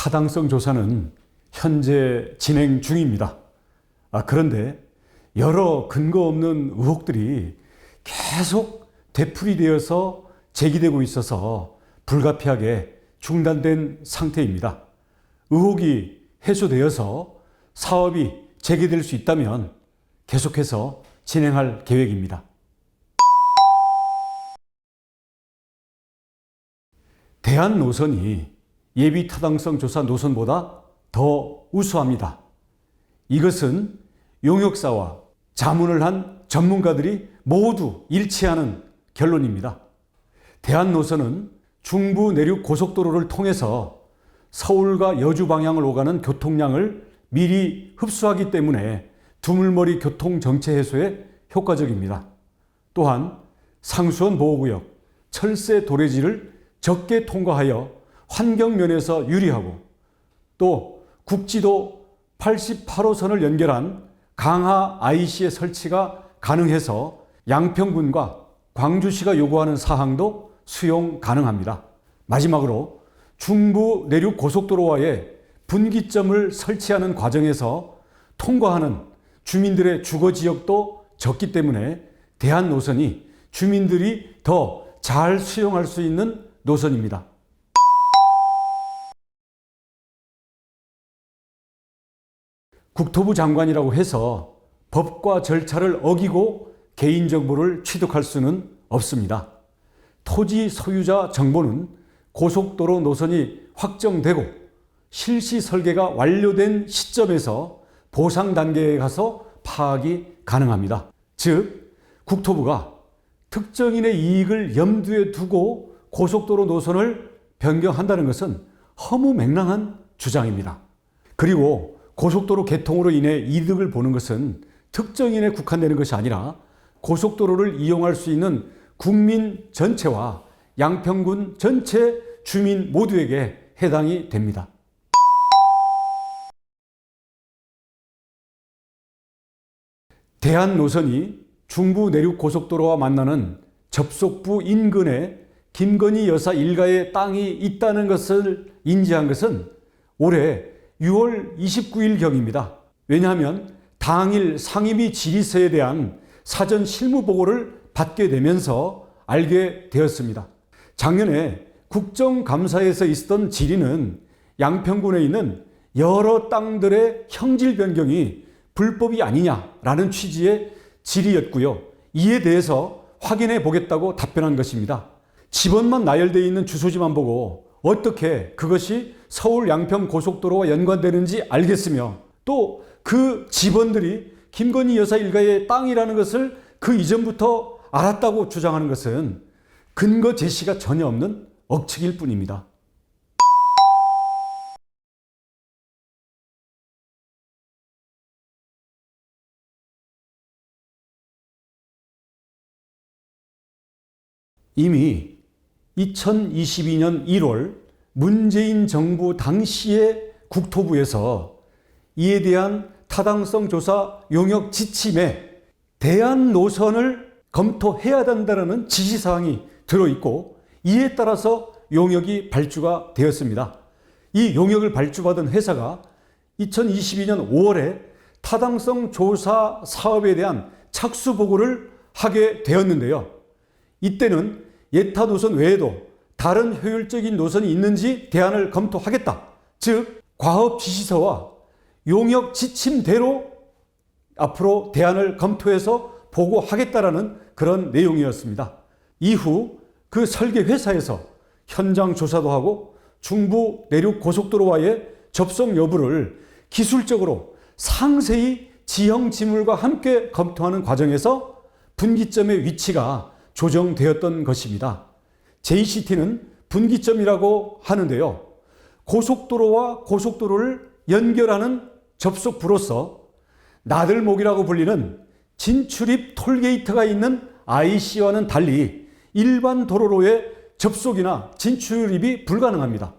타당성 조사는 현재 진행 중입니다. 그런데 여러 근거 없는 의혹들이 계속 되풀이되어서 제기되고 있어서 불가피하게 중단된 상태입니다. 의혹이 해소되어서 사업이 재개될 수 있다면 계속해서 진행할 계획입니다. 대안 노선이 예비 타당성 조사 노선보다 더 우수합니다. 이것은 용역사와 자문을 한 전문가들이 모두 일치하는 결론입니다. 대안 노선은 중부 내륙 고속도로를 통해서 서울과 여주 방향을 오가는 교통량을 미리 흡수하기 때문에 두물머리 교통 정체 해소에 효과적입니다. 또한 상수원 보호구역, 철새 도래지를 적게 통과하여 환경 면에서 유리하고 또 국지도 88호선을 연결한 강하 IC의 설치가 가능해서 양평군과 광주시가 요구하는 사항도 수용 가능합니다. 마지막으로 중부 내륙 고속도로와의 분기점을 설치하는 과정에서 통과하는 주민들의 주거 지역도 적기 때문에 대안 노선이 주민들이 더 잘 수용할 수 있는 노선입니다. 국토부 장관이라고 해서 법과 절차를 어기고 개인정보를 취득할 수는 없습니다. 토지 소유자 정보는 고속도로 노선이 확정되고 실시 설계가 완료된 시점에서 보상 단계에 가서 파악이 가능합니다. 즉, 국토부가 특정인의 이익을 염두에 두고 고속도로 노선을 변경한다는 것은 허무맹랑한 주장입니다. 그리고 고속도로 개통으로 인해 이득을 보는 것은 특정인에 국한되는 것이 아니라 고속도로를 이용할 수 있는 국민 전체와 양평군 전체 주민 모두에게 해당이 됩니다. 대안 노선이 중부 내륙 고속도로와 만나는 접속부 인근에 김건희 여사 일가의 땅이 있다는 것을 인지한 것은 올해 6월 29일경입니다. 왜냐하면 당일 상임위 질의서에 대한 사전 실무 보고를 받게 되면서 알게 되었습니다. 작년에 국정감사에서 있었던 질의는 양평군에 있는 여러 땅들의 형질 변경이 불법이 아니냐라는 취지의 질의였고요. 이에 대해서 확인해 보겠다고 답변한 것입니다. 지번만 나열되어 있는 주소지만 보고 어떻게 그것이 서울 양평 고속도로와 연관되는지 알겠으며 또 그 지번들이 김건희 여사 일가의 땅이라는 것을 그 이전부터 알았다고 주장하는 것은 근거 제시가 전혀 없는 억측일 뿐입니다. 이미 2022년 1월 문재인 정부 당시의 국토부에서 이에 대한 타당성 조사 용역 지침에 대안 노선을 검토해야 된다는 지시사항이 들어있고 이에 따라서 용역이 발주가 되었습니다. 이 용역을 발주받은 회사가 2022년 5월에 타당성 조사 사업에 대한 착수 보고를 하게 되었는데요. 이때는 예타 노선 외에도 다른 효율적인 노선이 있는지 대안을 검토하겠다. 즉, 과업 지시서와 용역 지침대로 앞으로 대안을 검토해서 보고하겠다라는 그런 내용이었습니다. 이후 그 설계 회사에서 현장 조사도 하고 중부 내륙 고속도로와의 접속 여부를 기술적으로 상세히 지형 지물과 함께 검토하는 과정에서 분기점의 위치가 조정되었던 것입니다. JCT는 분기점이라고 하는데요. 고속도로와 고속도로를 연결하는 접속부로서 나들목이라고 불리는 진출입 톨게이트가 있는 IC와는 달리 일반 도로로의 접속이나 진출입이 불가능합니다.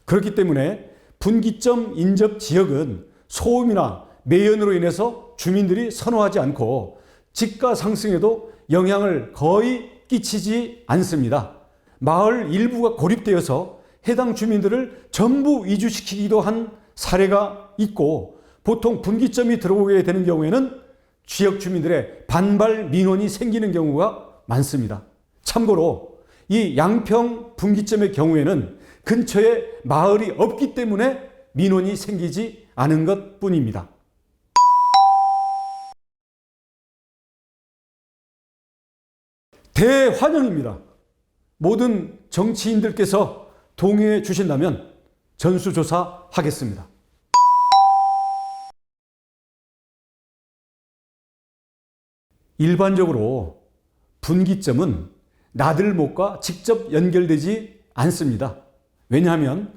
그렇기 때문에 분기점 인접 지역은 소음이나 매연으로 인해서 주민들이 선호하지 않고 집가 상승에도 영향을 거의 끼치지 않습니다. 마을 일부가 고립되어서 해당 주민들을 전부 이주시키기도 한 사례가 있고, 보통 분기점이 들어오게 되는 경우에는 지역 주민들의 반발 민원이 생기는 경우가 많습니다. 참고로 이 양평 분기점의 경우에는 근처에 마을이 없기 때문에 민원이 생기지 않은 것 뿐입니다. 대환영입니다. 모든 정치인들께서 동의해 주신다면 전수조사하겠습니다. 일반적으로 분기점은 나들목과 직접 연결되지 않습니다. 왜냐하면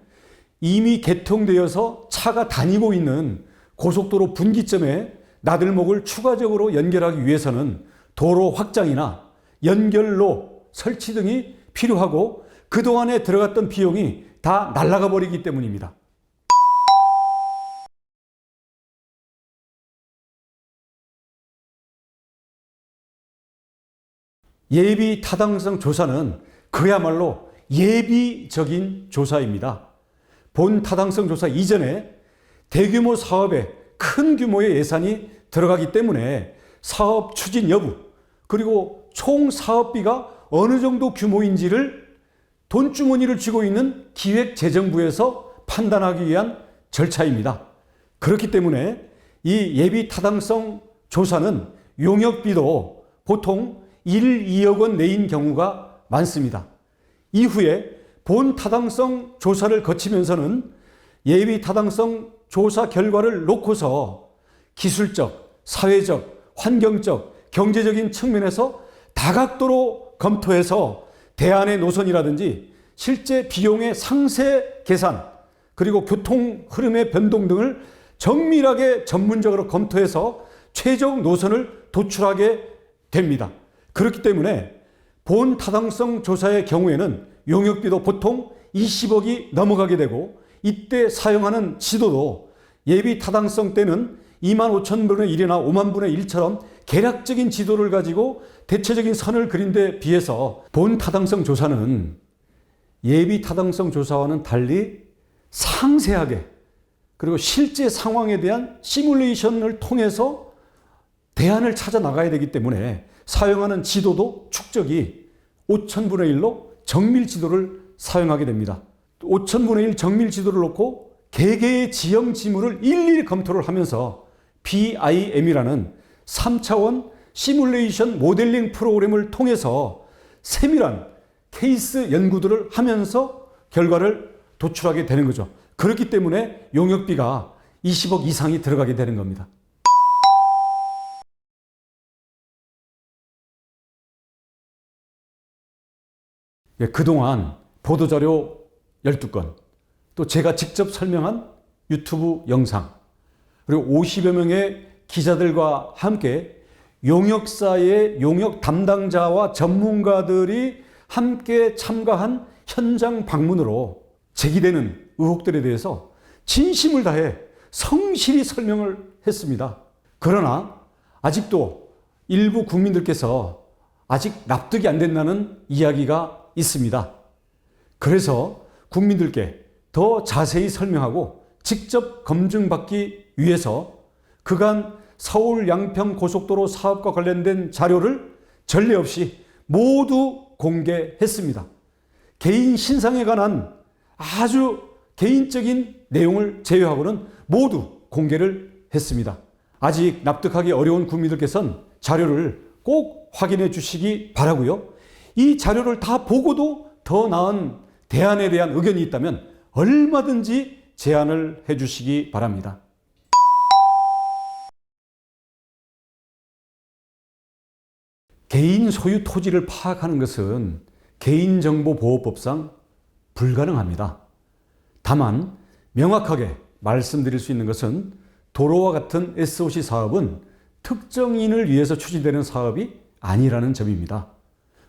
이미 개통되어서 차가 다니고 있는 고속도로 분기점에 나들목을 추가적으로 연결하기 위해서는 도로 확장이나 연결로 설치 등이 필요하고, 그동안에 들어갔던 비용이 다 날아가 버리기 때문입니다. 예비 타당성 조사는 그야말로 예비적인 조사입니다. 본 타당성 조사 이전에 대규모 사업에 큰 규모의 예산이 들어가기 때문에 사업 추진 여부, 그리고 총 사업비가 어느 정도 규모인지를 돈주머니를 쥐고 있는 기획재정부에서 판단하기 위한 절차입니다. 그렇기 때문에 이 예비 타당성 조사는 용역비도 보통 1, 2억 원 내인 경우가 많습니다. 이후에 본 타당성 조사를 거치면서는 예비 타당성 조사 결과를 놓고서 기술적, 사회적, 환경적, 경제적인 측면에서 다각도로 검토해서 대안의 노선이라든지 실제 비용의 상세 계산, 그리고 교통 흐름의 변동 등을 정밀하게 전문적으로 검토해서 최종 노선을 도출하게 됩니다. 그렇기 때문에 본 타당성 조사의 경우에는 용역비도 보통 20억이 넘어가게 되고, 이때 사용하는 지도도 예비 타당성 때는 25,000분의 1이나 50,000분의 1처럼 계략적인 지도를 가지고 대체적인 선을 그린 데 비해서 본 타당성 조사는 예비 타당성 조사와는 달리 상세하게, 그리고 실제 상황에 대한 시뮬레이션을 통해서 대안을 찾아 나가야 되기 때문에 사용하는 지도도 축적이 5,000분의 1로 정밀 지도를 사용하게 됩니다. 5,000분의 1 정밀 지도를 놓고 개개의 지형 지물을 일일이 검토를 하면서 BIM이라는 3차원 시뮬레이션 모델링 프로그램을 통해서 세밀한 케이스 연구들을 하면서 결과를 도출하게 되는 거죠. 그렇기 때문에 용역비가 20억 이상이 들어가게 되는 겁니다. 그동안 보도자료 12건, 또 제가 직접 설명한 유튜브 영상, 그리고 50여 명의 기자들과 함께 용역사의 용역 담당자와 전문가들이 함께 참가한 현장 방문으로 제기되는 의혹들에 대해서 진심을 다해 성실히 설명을 했습니다. 그러나 아직도 일부 국민들께서 아직 납득이 안 된다는 이야기가 있습니다. 그래서 국민들께 더 자세히 설명하고 직접 검증받기 위해서 그간 서울 양평 고속도로 사업과 관련된 자료를 전례 없이 모두 공개했습니다. 개인 신상에 관한 아주 개인적인 내용을 제외하고는 모두 공개를 했습니다. 아직 납득하기 어려운 국민들께서는 자료를 꼭 확인해 주시기 바라고요. 이 자료를 다 보고도 더 나은 대안에 대한 의견이 있다면 얼마든지 제안을 해 주시기 바랍니다. 개인 소유 토지를 파악하는 것은 개인정보보호법상 불가능합니다. 다만 명확하게 말씀드릴 수 있는 것은 도로와 같은 SOC 사업은 특정인을 위해서 추진되는 사업이 아니라는 점입니다.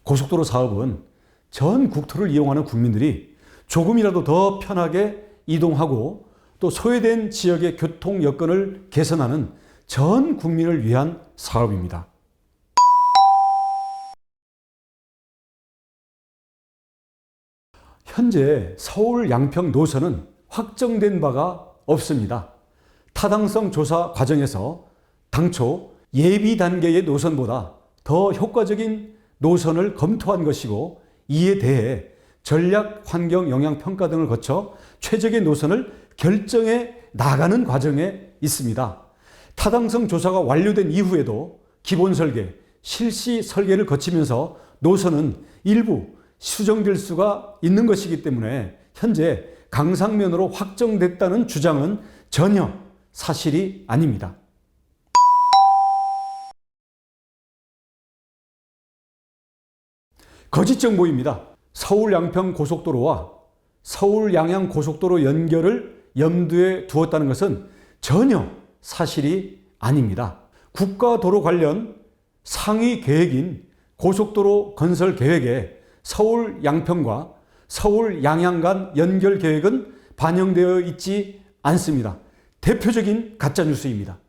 고속도로 사업은 전 국토를 이용하는 국민들이 조금이라도 더 편하게 이동하고 또 소외된 지역의 교통 여건을 개선하는 전 국민을 위한 사업입니다. 현재 서울 양평 노선은 확정된 바가 없습니다. 타당성 조사 과정에서 당초 예비 단계의 노선보다 더 효과적인 노선을 검토한 것이고, 이에 대해 전략 환경 영향 평가 등을 거쳐 최적의 노선을 결정해 나가는 과정에 있습니다. 타당성 조사가 완료된 이후에도 기본 설계, 실시 설계를 거치면서 노선은 일부 수정될 수가 있는 것이기 때문에 현재 강상면으로 확정됐다는 주장은 전혀 사실이 아닙니다. 거짓 정보입니다. 서울 양평 고속도로와 서울 양양 고속도로 연결을 염두에 두었다는 것은 전혀 사실이 아닙니다. 국가도로 관련 상위 계획인 고속도로 건설 계획에 서울 양평과 서울 양양 간 연결 계획은 반영되어 있지 않습니다. 대표적인 가짜뉴스입니다.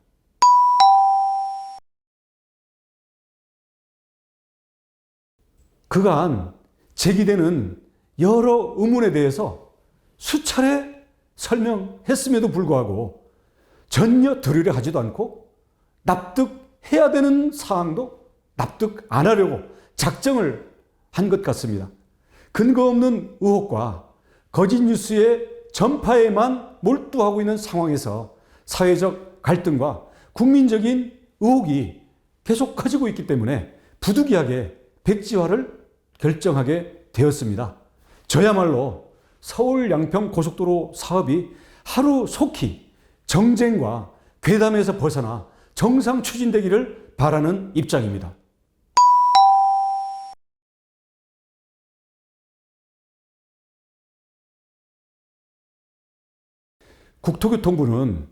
그간 제기되는 여러 의문에 대해서 수차례 설명했음에도 불구하고 전혀 들으려 하지도 않고, 납득해야 되는 사항도 납득 안 하려고 작정을 한 것 같습니다. 근거 없는 의혹과 거짓 뉴스의 전파에만 몰두하고 있는 상황에서 사회적 갈등과 국민적인 의혹이 계속 커지고 있기 때문에 부득이하게 백지화를 결정하게 되었습니다. 저야말로 서울 양평 고속도로 사업이 하루속히 정쟁과 괴담에서 벗어나 정상 추진되기를 바라는 입장입니다. 국토교통부는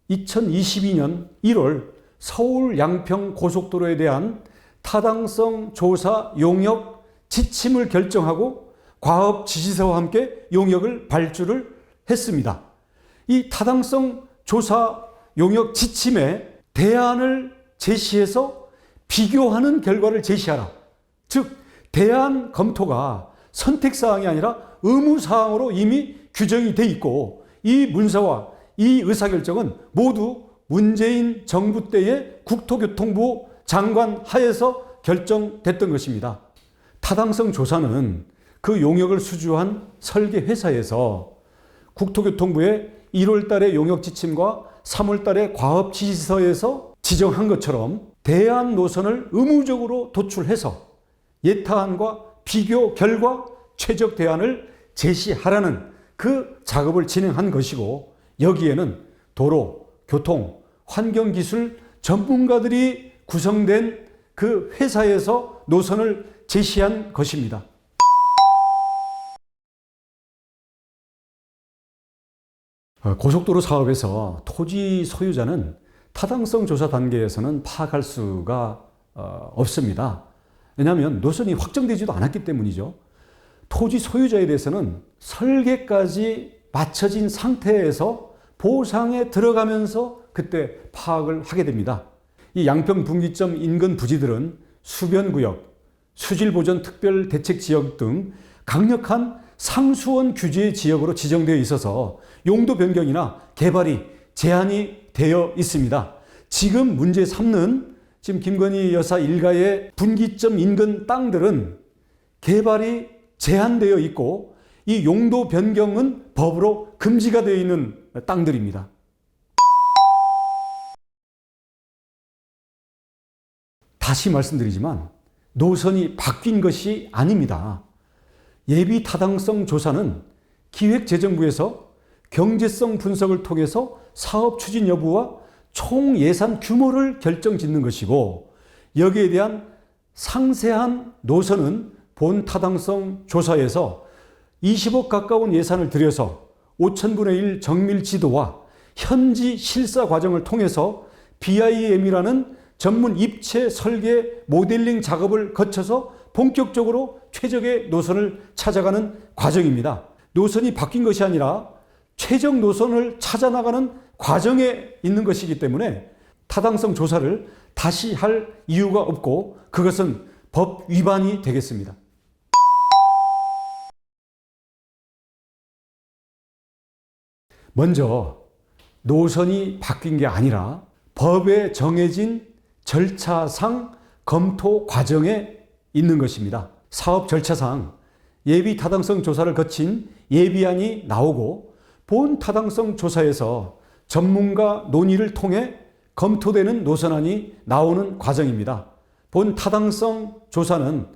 2022년 1월 서울 양평 고속도로에 대한 타당성 조사 용역 지침을 결정하고 과업 지시서와 함께 용역을 발주를 했습니다. 이 타당성 조사 용역 지침에 대안을 제시해서 비교하는 결과를 제시하라. 즉, 대안 검토가 선택사항이 아니라 의무사항으로 이미 규정이 돼 있고, 이 문서와 이 의사결정은 모두 문재인 정부 때의 국토교통부 장관 하에서 결정됐던 것입니다. 타당성 조사는 그 용역을 수주한 설계 회사에서 국토교통부의 1월 달의 용역 지침과 3월 달의 과업 지시서에서 지정한 것처럼 대안 노선을 의무적으로 도출해서 예타안과 비교 결과 최적 대안을 제시하라는 그 작업을 진행한 것이고, 여기에는 도로, 교통, 환경기술 전문가들이 구성된 그 회사에서 노선을 제시한 것입니다. 고속도로 사업에서 토지 소유자는 타당성 조사 단계에서는 파악할 수가 없습니다. 왜냐하면 노선이 확정되지도 않았기 때문이죠. 토지 소유자에 대해서는 설계까지 마쳐진 상태에서 보상에 들어가면서 그때 파악을 하게 됩니다. 이 양평 분기점 인근 부지들은 수변구역, 수질보전 특별대책지역 등 강력한 상수원 규제 지역으로 지정되어 있어서 용도 변경이나 개발이 제한이 되어 있습니다. 지금 문제 삼는 지금 김건희 여사 일가의 분기점 인근 땅들은 개발이 제한되어 있고, 이 용도 변경은 법으로 금지가 되어 있는 땅들입니다. 다시 말씀드리지만 노선이 바뀐 것이 아닙니다. 예비 타당성 조사는 기획재정부에서 경제성 분석을 통해서 사업 추진 여부와 총 예산 규모를 결정짓는 것이고, 여기에 대한 상세한 노선은 본 타당성 조사에서 20억 가까운 예산을 들여서 5,000분의 1 정밀 지도와 현지 실사 과정을 통해서 BIM이라는 전문 입체 설계 모델링 작업을 거쳐서 본격적으로 최적의 노선을 찾아가는 과정입니다. 노선이 바뀐 것이 아니라 최적 노선을 찾아 나가는 과정에 있는 것이기 때문에 타당성 조사를 다시 할 이유가 없고, 그것은 법 위반이 되겠습니다. 먼저 노선이 바뀐 게 아니라 법에 정해진 절차상 검토 과정에 있는 것입니다. 사업 절차상 예비 타당성 조사를 거친 예비안이 나오고 본 타당성 조사에서 전문가 논의를 통해 검토되는 노선안이 나오는 과정입니다. 본 타당성 조사는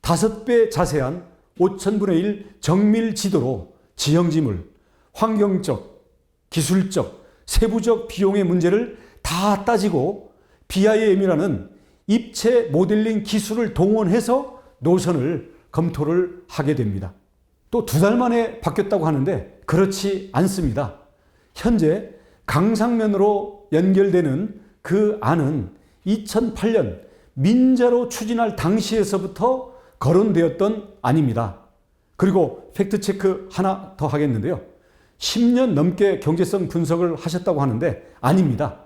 5배 자세한 5000분의 1 정밀 지도로 지형지물, 환경적, 기술적, 세부적 비용의 문제를 다 따지고 BIM이라는 입체 모델링 기술을 동원해서 노선을 검토를 하게 됩니다. 또 2달 만에 바뀌었다고 하는데 그렇지 않습니다. 현재 강상면으로 연결되는 그 안은 2008년 민자로 추진할 당시에서부터 거론되었던 안입니다. 그리고 팩트체크 하나 더 하겠는데요. 10년 넘게 경제성 분석을 하셨다고 하는데 아닙니다.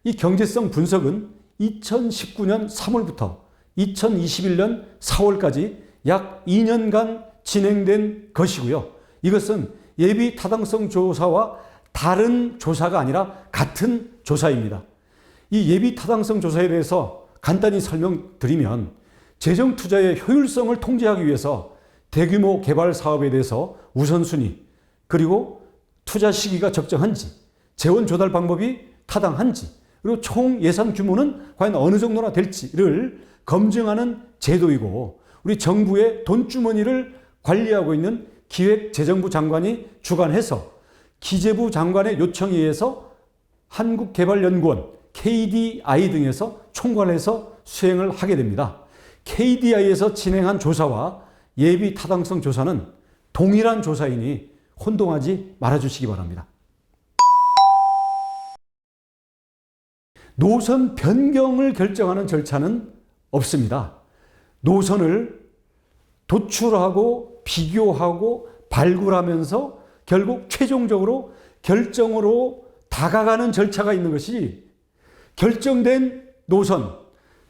이 경제성 분석은 2019년 3월부터 2021년 4월까지 약 2년간 진행된 것이고요. 이것은 예비 타당성 조사와 다른 조사가 아니라 같은 조사입니다. 이 예비 타당성 조사에 대해서 간단히 설명드리면 재정 투자의 효율성을 통제하기 위해서 대규모 개발 사업에 대해서 우선순위, 그리고 투자 시기가 적정한지, 재원 조달 방법이 타당한지, 그리고 총 예산 규모는 과연 어느 정도나 될지를 검증하는 제도이고, 우리 정부의 돈주머니를 관리하고 있는 기획재정부 장관이 주관해서 기재부 장관의 요청에 의해서 한국개발연구원, KDI 등에서 총괄해서 수행을 하게 됩니다. KDI에서 진행한 조사와 예비 타당성 조사는 동일한 조사이니 혼동하지 말아주시기 바랍니다. 노선 변경을 결정하는 절차는 없습니다. 노선을 도출하고 비교하고 발굴하면서 결국 최종적으로 결정으로 다가가는 절차가 있는 것이 결정된 노선,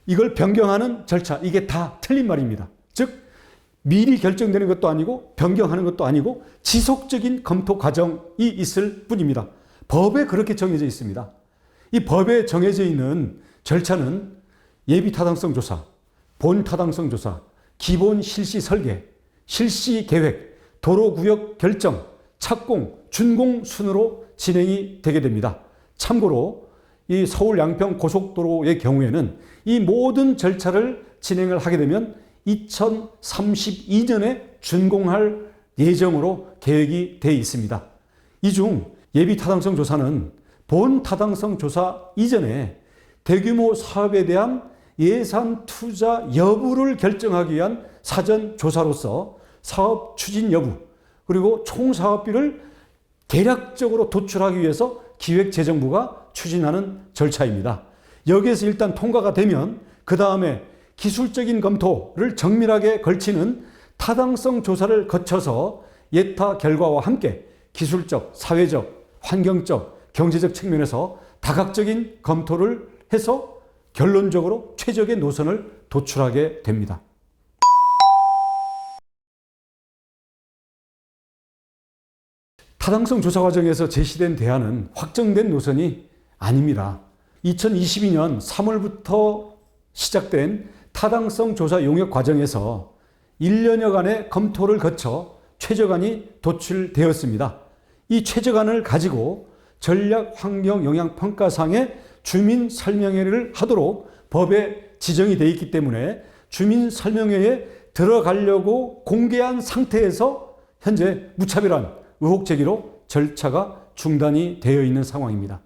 이걸 변경하는 절차, 이게 다 틀린 말입니다. 즉 미리 결정되는 것도 아니고 변경하는 것도 아니고 지속적인 검토 과정이 있을 뿐입니다. 법에 그렇게 정해져 있습니다. 이 법에 정해져 있는 절차는 예비 타당성 조사, 본 타당성 조사, 기본 실시 설계, 실시 계획, 도로구역 결정, 착공, 준공 순으로 진행이 되게 됩니다. 참고로 이 서울 양평 고속도로의 경우에는 이 모든 절차를 진행을 하게 되면 2032년에 준공할 예정으로 계획이 되어 있습니다. 이 중 예비 타당성 조사는 본 타당성 조사 이전에 대규모 사업에 대한 예산 투자 여부를 결정하기 위한 사전 조사로서 사업 추진 여부, 그리고 총 사업비를 대략적으로 도출하기 위해서 기획재정부가 추진하는 절차입니다. 여기에서 일단 통과가 되면 그 다음에 기술적인 검토를 정밀하게 걸치는 타당성 조사를 거쳐서 예타 결과와 함께 기술적, 사회적, 환경적, 경제적 측면에서 다각적인 검토를 해서 결론적으로 최적의 노선을 도출하게 됩니다. 타당성 조사 과정에서 제시된 대안은 확정된 노선이 아닙니다. 2022년 3월부터 시작된 타당성 조사 용역 과정에서 1년여간의 검토를 거쳐 최저안이 도출되었습니다. 이 최저안을 가지고 전략환경영향평가상에 주민 설명회를 하도록 법에 지정이 되어 있기 때문에 주민 설명회에 들어가려고 공개한 상태에서 현재 무차별한 의혹 제기로 절차가 중단이 되어 있는 상황입니다.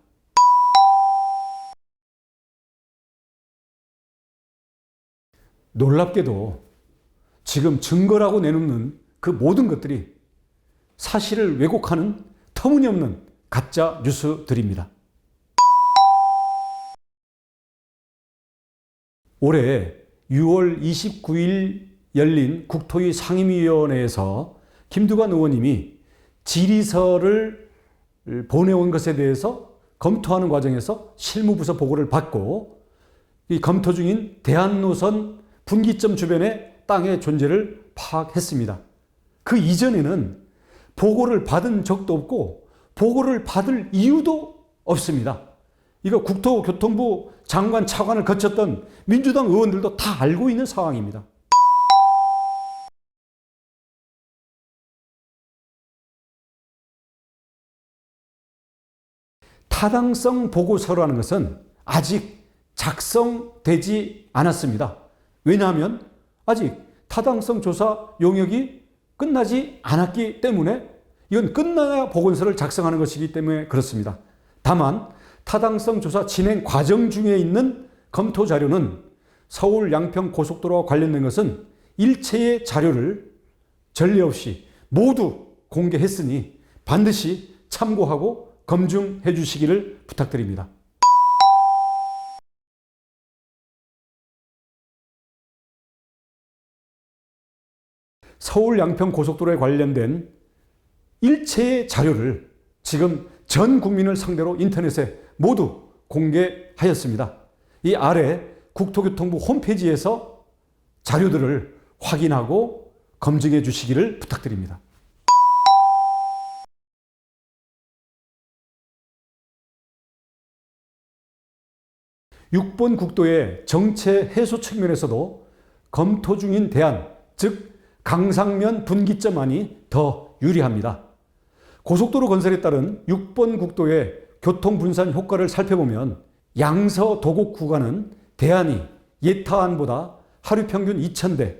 놀랍게도 지금 증거라고 내놓는 그 모든 것들이 사실을 왜곡하는 터무니없는 가짜 뉴스들입니다. 올해 6월 29일 열린 국토위 상임위원회에서 김두관 의원님이 질의서를 보내온 것에 대해서 검토하는 과정에서 실무부서 보고를 받고 이 검토 중인 대한노선 분기점 주변의 땅의 존재를 파악했습니다. 그 이전에는 보고를 받은 적도 없고 보고를 받을 이유도 없습니다. 이거 국토교통부 장관 차관을 거쳤던 민주당 의원들도 다 알고 있는 상황입니다. 타당성 보고서라는 것은 아직 작성되지 않았습니다. 왜냐하면 아직 타당성 조사 용역이 끝나지 않았기 때문에 이건 끝나야 보건서를 작성하는 것이기 때문에 그렇습니다. 다만 타당성 조사 진행 과정 중에 있는 검토 자료는 서울 양평 고속도로와 관련된 것은 일체의 자료를 전례 없이 모두 공개했으니 반드시 참고하고 검증해 주시기를 부탁드립니다. 서울 양평 고속도로에 관련된 일체의 자료를 지금 전 국민을 상대로 인터넷에 모두 공개하였습니다. 이 아래 국토교통부 홈페이지에서 자료들을 확인하고 검증해 주시기를 부탁드립니다. 6번 국도의 정체 해소 측면에서도 검토 중인 대안, 즉 강상면 분기점안이 더 유리합니다. 고속도로 건설에 따른 6번 국도의 교통 분산 효과를 살펴보면 양서 도곡 구간은 대안이 예타안보다 하루 평균 2,000대,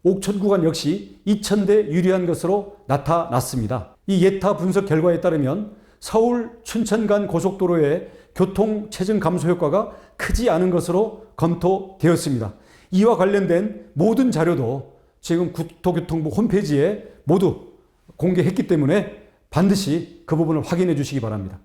옥천 구간 역시 2,000대 유리한 것으로 나타났습니다. 이 예타 분석 결과에 따르면 서울 춘천 간 고속도로의 교통 체증 감소 효과가 크지 않은 것으로 검토되었습니다. 이와 관련된 모든 자료도 지금 국토교통부 홈페이지에 모두 공개했기 때문에 반드시 그 부분을 확인해 주시기 바랍니다.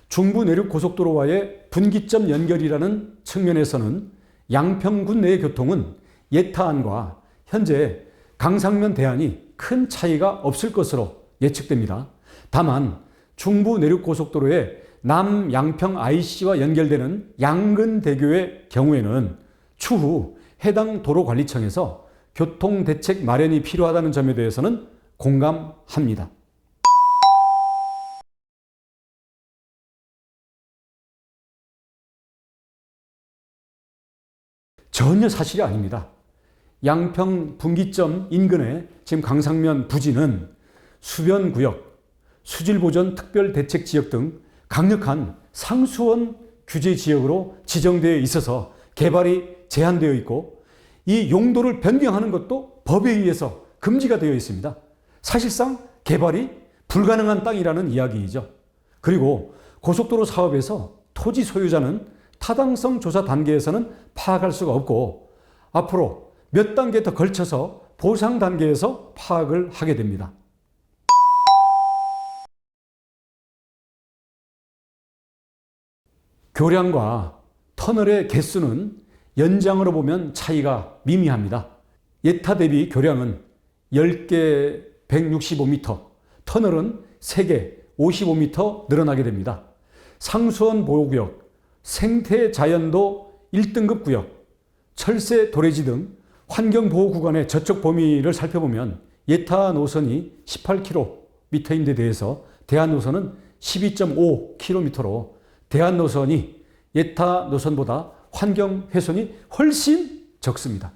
중부 내륙 고속도로와의 분기점 연결이라는 측면에서는 양평군 내의 교통은 예타안과 현재 강상면 대안이 큰 차이가 없을 것으로 예측됩니다. 다만 중부 내륙 고속도로의 남양평 IC와 연결되는 양근대교의 경우에는 추후 해당 도로관리청에서 교통대책 마련이 필요하다는 점에 대해서는 공감합니다. 전혀 사실이 아닙니다. 양평 분기점 인근의 지금 강상면 부지는 수변구역, 수질보전 특별대책지역 등 강력한 상수원 규제 지역으로 지정되어 있어서 개발이 제한되어 있고 이 용도를 변경하는 것도 법에 의해서 금지가 되어 있습니다. 사실상 개발이 불가능한 땅이라는 이야기이죠. 그리고 고속도로 사업에서 토지 소유자는 타당성 조사 단계에서는 파악할 수가 없고 앞으로 몇 단계 더 걸쳐서 보상 단계에서 파악을 하게 됩니다. 교량과 터널의 개수는 연장으로 보면 차이가 미미합니다. 예타 대비 교량은 10개 165m, 터널은 3개 55m 늘어나게 됩니다. 상수원 보호구역, 생태자연도 1등급 구역, 철새 도래지 등 환경보호구간의 저쪽 범위를 살펴보면 예타 노선이 18km인데 대해서 대안 노선은 12.5km로 대안 노선이 예타 노선보다 환경 훼손이 훨씬 적습니다.